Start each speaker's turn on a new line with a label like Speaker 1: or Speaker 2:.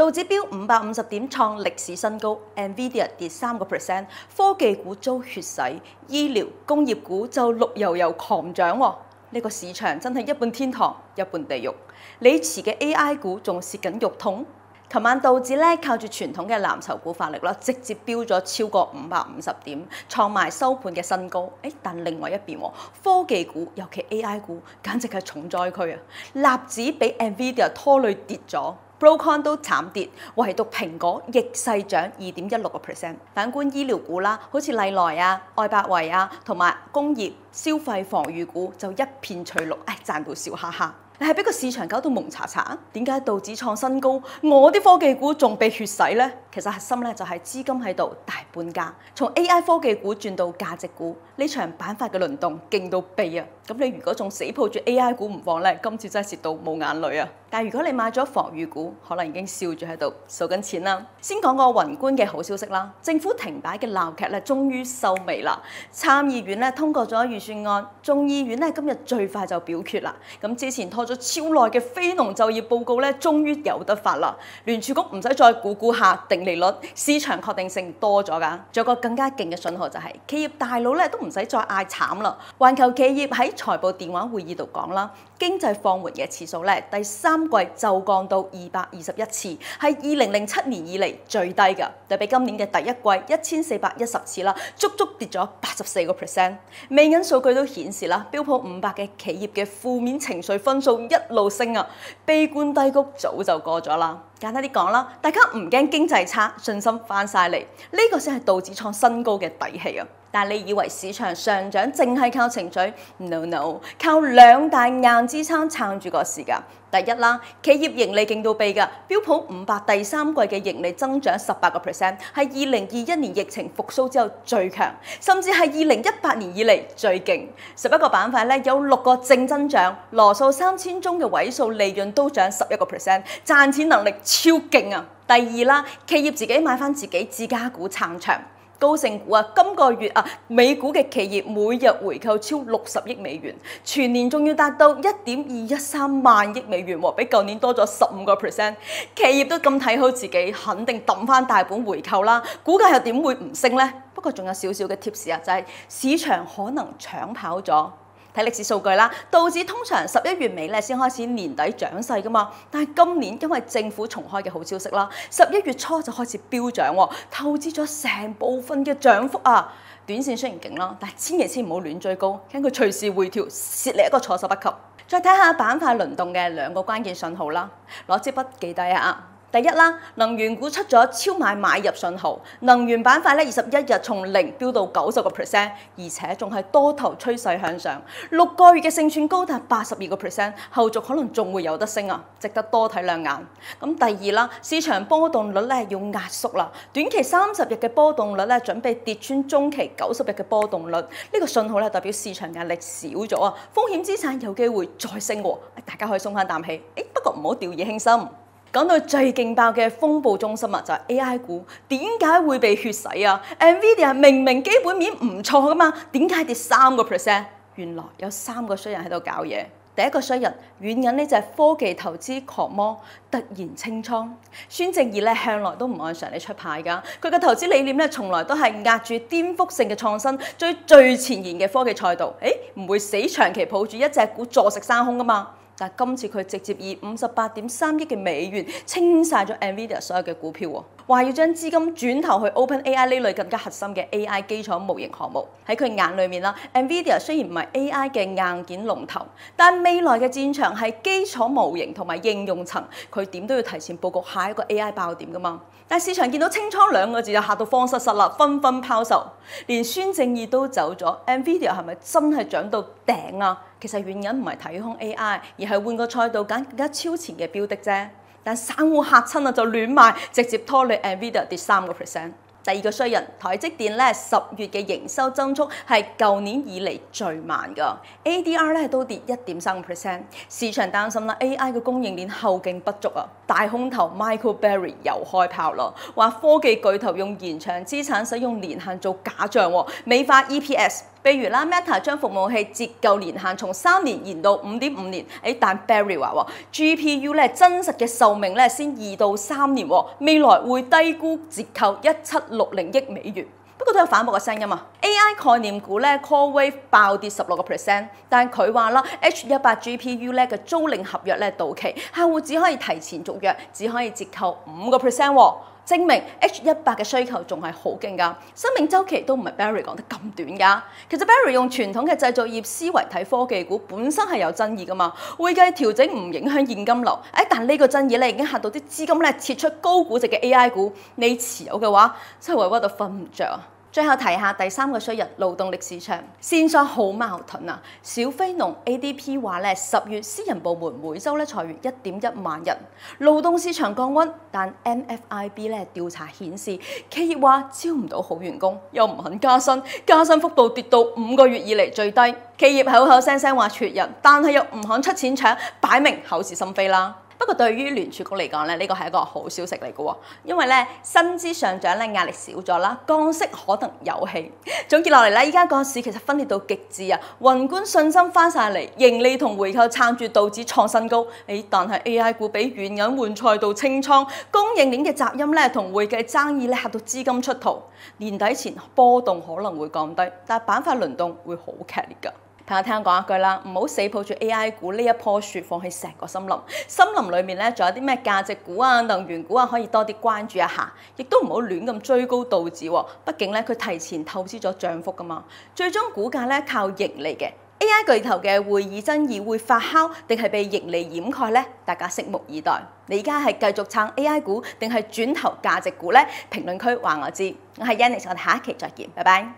Speaker 1: 道指飆550點創歷史新高 ，NVIDIA 跌3%，科技股遭血洗，醫療、工業股就綠油油狂漲喎。呢個市場真係一半天堂，一半地獄。你持嘅 AI 股仲蝕緊肉痛。琴晚道指咧靠住傳統嘅藍籌股發力啦，直接飆咗超過550點，創埋收盤嘅新高。但另外一邊科技股，尤其 AI 股，簡直係重災區啊！納指俾 NVIDIA 拖累跌咗。Broadcom 都慘跌，唯獨蘋果逆勢漲2.16%。反觀醫療股啦，好似麗來啊、愛伯維啊，同埋工業、消費、防禦股就一片翠綠，賺到笑哈哈。你係俾個市場搞到蒙查查，點解道指創新高，我啲科技股仲被血洗呢？其實核心咧就係資金喺度大搬家，從 AI 科技股轉到價值股，呢場板塊嘅輪動勁到痹啊！咁你如果仲死抱住 AI 股唔放咧，今次真係蝕到冇眼淚啊！但係如果你買咗防禦股，可能已經笑住喺度數緊錢啦。先講個宏觀嘅好消息啦，政府停擺嘅鬧劇咧終於收尾啦。參議院咧通過咗預算案，眾議院咧今日最快就表決啦。咁之前拖咗超耐嘅非農就業報告咧，終於有得發啦。聯儲局唔使再估下定利率，市場確定性多咗㗎。仲有個更加勁嘅信號就係企業大佬咧都唔使再嗌慘啦。環球企業喺財報電話會議度講啦，經濟放緩嘅次數咧，第3季就降到221次，係2007年以嚟最低㗎。對比今年嘅第一季1410次啦，足足跌咗84%。美銀數據都顯示啦，標普500嘅企業嘅負面情緒分數一路升啊，悲觀低谷早就過咗啦。簡單啲講啦，大家唔驚經濟差，信心翻晒嚟，呢個先係道指創新高嘅底氣啊！但你以為市場上漲淨係靠情緒 ？No， 靠2大硬支撐撐住個市㗎。第一啦，企業盈利勁到痹㗎，標普500第3季嘅盈利增長18%，係2021年疫情復甦之後最強，甚至係2018年以嚟最勁。11個板塊咧有6個正增長，羅素3000宗嘅位數利潤都漲11%，賺錢能力超勁啊！第二啦，企業自己買翻自己自家股撐場。高盛股啊，今個月啊，美股嘅企業每日回購超60億美元，全年仲要達到1.213萬億美元喎，比舊年多咗15%。企業都咁睇好自己，肯定抌翻大本回購啦，股價又點會唔升呢？不過仲有少少嘅 tips 啊，就係市場可能搶跑咗。睇歷史數據啦，道指通常11月尾咧先開始年底漲勢噶嘛，但係今年因為政府重開嘅好消息啦，11月初就開始飆漲喎，透支咗成部分嘅漲幅啊！短線雖然勁啦，但係千祈唔好亂追高，驚佢隨時回調，蝕你一個措手不及。再睇下板塊輪動嘅2個關鍵信號啦，攞支筆記低啊！第一啦，能源股出咗超買入信號，能源板塊咧21日從0飆到90%，而且仲係多頭趨勢向上，6個月嘅勝算高達82%，後續可能仲會有得升啊，值得多睇兩眼。咁第二啦，市場波動率咧要壓縮啦，短期30日嘅波動率咧準備跌穿中期90日嘅波動率，呢個信號咧代表市場壓力少咗啊，風險資產有機會再升喎，大家可以鬆翻啖氣。不過唔好掉以輕心。講到最勁爆嘅風暴中心啊，就係 AI 股，點解會被血洗啊 ？NVIDIA 明明基本面唔錯噶嘛，點解跌3%？原來有3個衰人喺度搞嘢。第一個衰人，軟銀呢隻科技投資狂魔突然清倉。孫正義咧向來都唔按常理出牌㗎，佢嘅投資理念咧從來都係壓住顛覆性嘅創新，最前沿嘅科技賽道。唔會死長期抱住一隻股坐食山空㗎嘛。但今次佢直接以58.3億嘅美元清晒咗 NVIDIA 所有嘅股票喎，話要將資金轉投去 OpenAI 呢類更加核心嘅 AI 基礎模型項目。喺佢眼裏面啦 ，NVIDIA 雖然唔係 AI 嘅硬件龍頭，但未來嘅戰場係基礎模型同埋應用層，佢點都要提前佈局下一個 AI 爆點㗎嘛。但市場見到清倉2個字就嚇到慌失失啦，紛紛拋售，連孫正義都走咗 ，NVIDIA 係咪真係漲到頂啊？其實原因唔係睇空 AI，而係換個賽道揀更加超前嘅標的啫。但散戶嚇親啊，就亂賣，直接拖累 NVIDIA 跌3%。第二個衰人，台積電咧10月嘅營收增速係舊年以嚟最慢㗎 ，ADR 咧都跌1.3%。市場擔心啦 ，AI 嘅供應鏈後勁不足啊，大空頭 Michael Berry 又開炮啦，話科技巨頭用延長資產使用年限做假帳喎，美化 EPS。譬如啦 ，Meta 將服務器折舊年限從3年延到5.5年，但 Barry 話 GPU 咧真實嘅壽命咧先2到3年，未來會低估折扣1760億美元。不過都有反駁嘅聲音啊 ！AI 概念股咧 CoreWeave 爆跌16%，但係佢話啦 H100 GPU 咧嘅租賃合約咧到期，客戶只可以提前續約，只可以折扣5%喎。證明 H100 嘅需求仲係好勁㗎，生命週期都唔係 Barry 講得咁短㗎。其實 Barry 用傳統嘅製造業思維睇科技股本身係有爭議㗎嘛，會計調整唔影響現金流。但呢個爭議咧已經嚇到啲資金咧撤出高估值嘅 AI 股，你持有嘅話真係委屈到瞓唔着啊！最後提下第3個衰日勞動力市場，線上好矛盾啊！小非農 ADP 話咧10月私人部門每週咧裁員1.1萬人，勞動市場降溫，但 NFIB 咧調查顯示，企業話招唔到好員工，又唔肯加薪，加薪幅度跌到5個月以嚟最低。企業口口聲聲話缺人，但係又唔肯出錢搶，擺明口是心非啦。不過對於聯儲局嚟講咧，呢個係一個好消息嚟嘅喎，因為咧薪資上漲咧壓力少咗啦，降息可能有戲。總結落嚟咧，依家個市其實分裂到極致啊，宏觀信心翻晒嚟，盈利同回購撐住道指創新高。但係 AI 股俾軟銀換賽道清倉，供應鏈嘅雜音咧同會計爭議咧嚇到資金出逃。年底前波動可能會降低，但係板塊輪動會好劇烈㗎。朋友聽我講一句啦，唔好死抱住 AI 股呢一棵樹放棄成個森林。森林裏面咧仲有啲咩價值股啊、能源股啊可以多啲關注一下，亦都唔好亂咁追高道指喎。畢竟咧佢提前透支咗漲幅㗎嘛，最終股價咧靠盈利嘅 AI 巨頭嘅會議爭議會發酵定係被盈利掩蓋咧？大家拭目以待。你而家係繼續撐 AI 股定係轉投價值股咧？評論區話我知。我係 Yannis，我哋下一期再見，拜拜。